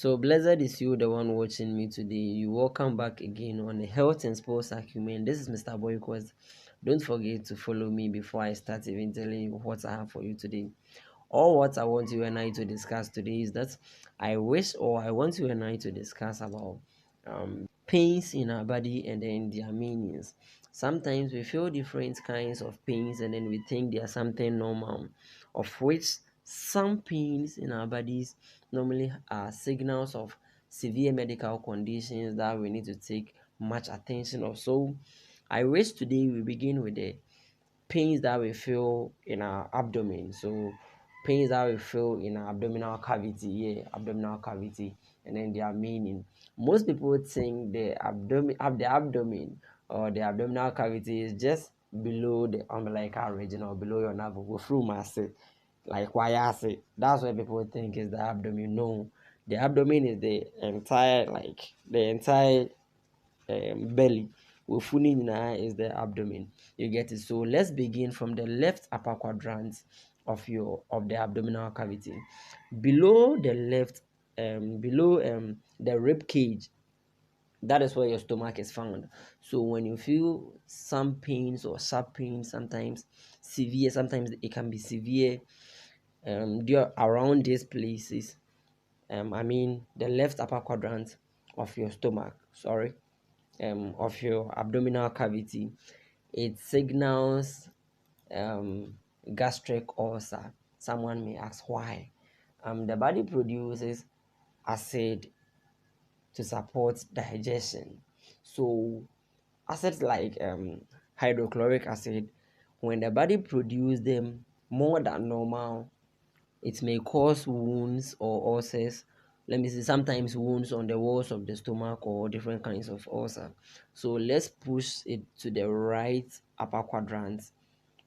So blessed is you, the one watching me today. You welcome back again on the Health and Sports Acumen. This is Mr. Boykwas. Don't forget to follow me before I start even telling you what I have for you today. All what I want you and I to discuss today is that I want you and I to discuss about pains in our body and then their meanings. Sometimes we feel different kinds of pains and then we think they are something normal, of which some pains in our bodies normally are signals of severe medical conditions that we need to take much attention of. So I wish today we begin with the pains that we feel in our abdomen. So pains that we feel in our abdominal cavity, abdominal cavity, and then their meaning. Most people think the abdomen or the abdominal cavity is just below the umbilical region or below your navel. Go through my say, like why I say. That's what people think is the abdomen. No, the abdomen is the entire belly. Wofuni is the abdomen. You get it. So let's begin from the left upper quadrant of the abdominal cavity. Below the left, below the rib cage, that is where your stomach is found. So when you feel some pains or sharp pains, sometimes severe, sometimes it can be severe, around these places. I mean the left upper quadrant of your stomach. Sorry, of your abdominal cavity, it signals gastric ulcer. Someone may ask why. The body produces acid to support digestion. So acids like hydrochloric acid, when the body produces them more than normal, it may cause wounds or ulcers. Let me see, sometimes wounds on the walls of the stomach or different kinds of ulcer. So let's push it to the right upper quadrant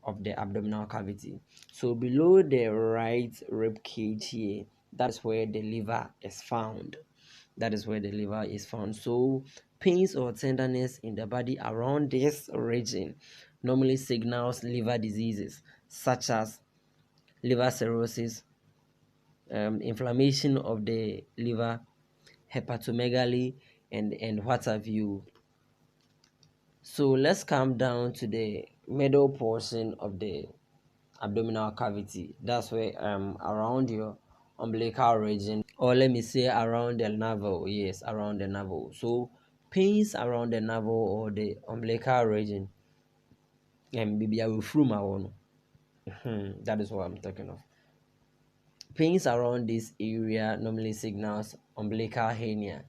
of the abdominal cavity. So below the right rib cage here, that's where the liver is found. That is where the liver is found. So pains or tenderness in the body around this region normally signals liver diseases such as liver cirrhosis, inflammation of the liver, hepatomegaly, and what have you. So let's come down to the middle portion of the abdominal cavity. That's where around your umbilical region, or let me say around the navel. Yes, around the navel. So pains around the navel or the umbilical region, and maybe I will through my one. That is what I'm talking of. Pains around this area normally signals umbilical hernia.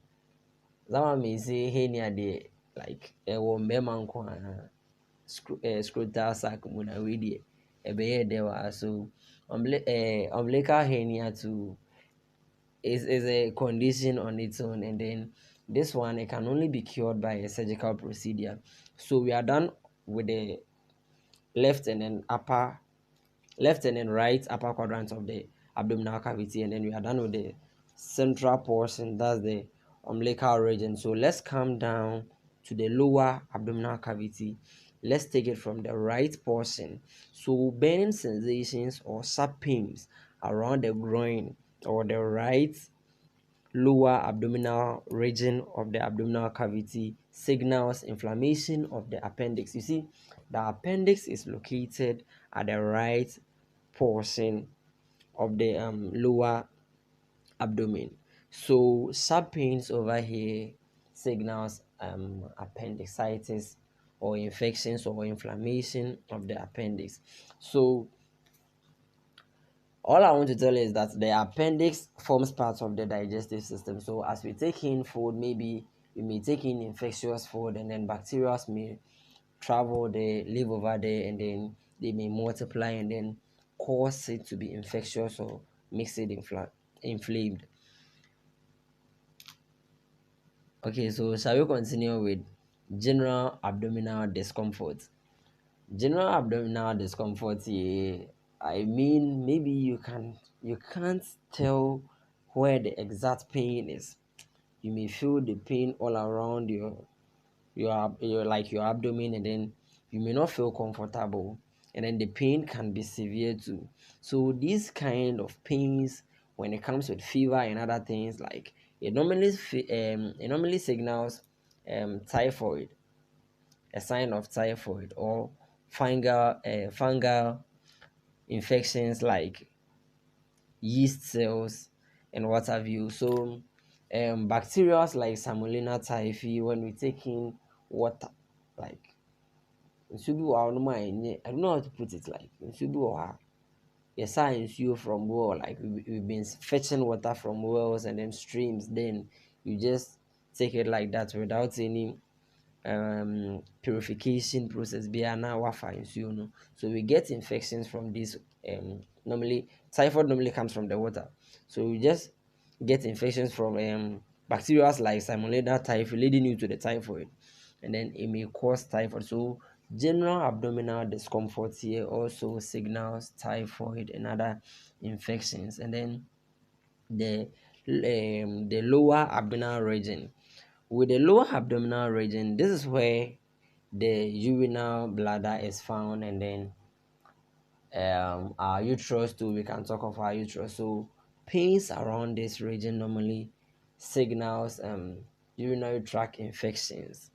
Someone may say hernia dey like ɛwɔ mmarima nko ara scrotal sac mu na wei deɛ ɛbɛyɛ dɛ wɔ so umbilical hernia too is a condition on its own, and then this one it can only be cured by a surgical procedure. So we are done with the left and then right upper quadrant of the abdominal cavity, and then we are done with the central portion, that's the umbilical region. So let's come down to the lower abdominal cavity. Let's take it from the right portion. So burning sensations or sharp pains around the groin or the right lower abdominal region of the abdominal cavity signals inflammation of the appendix. You see, the appendix is located at the right portion of the lower abdomen. So sharp pains over here signals appendicitis or infections or inflammation of the appendix. So all I want to tell you is that the appendix forms part of the digestive system. So as we take in food, maybe we may take in infectious food, and then bacteria may travel there, live over there, and then they may multiply and then cause it to be infectious or makes it inflamed. Okay, so shall we continue with general abdominal discomfort? General abdominal discomfort here, I mean maybe you can't tell where the exact pain is. You may feel the pain all around your abdomen, and then you may not feel comfortable, and then the pain can be severe too. So these kind of pains, when it comes with fever and other things, like it normally signals typhoid, a sign of typhoid, or fungal infections like yeast cells and what have you. So bacteria like Salmonella typhi, when we take in water, like nsuo bi wɔ hɔ nom a I don't know how to put it, like nsuo bi wɔ hɔ a yɛsaa nsuo from well, like we've been fetching water from wells and then streams, then you just take it like that without any purification process biara na wafa nsuo no. So we get infections from this. Normally typhoid normally comes from the water, so we just get infections from bacteria like Salmonella typhi, leading you to the typhoid, and then it may cause typhoid. So general abdominal discomfort here also signals typhoid and other infections. And then the lower abdominal region. With the lower abdominal region, this is where the urinal bladder is found, and then our uterus too. We can talk of our uterus. So pains around this region normally signals urinary tract infections.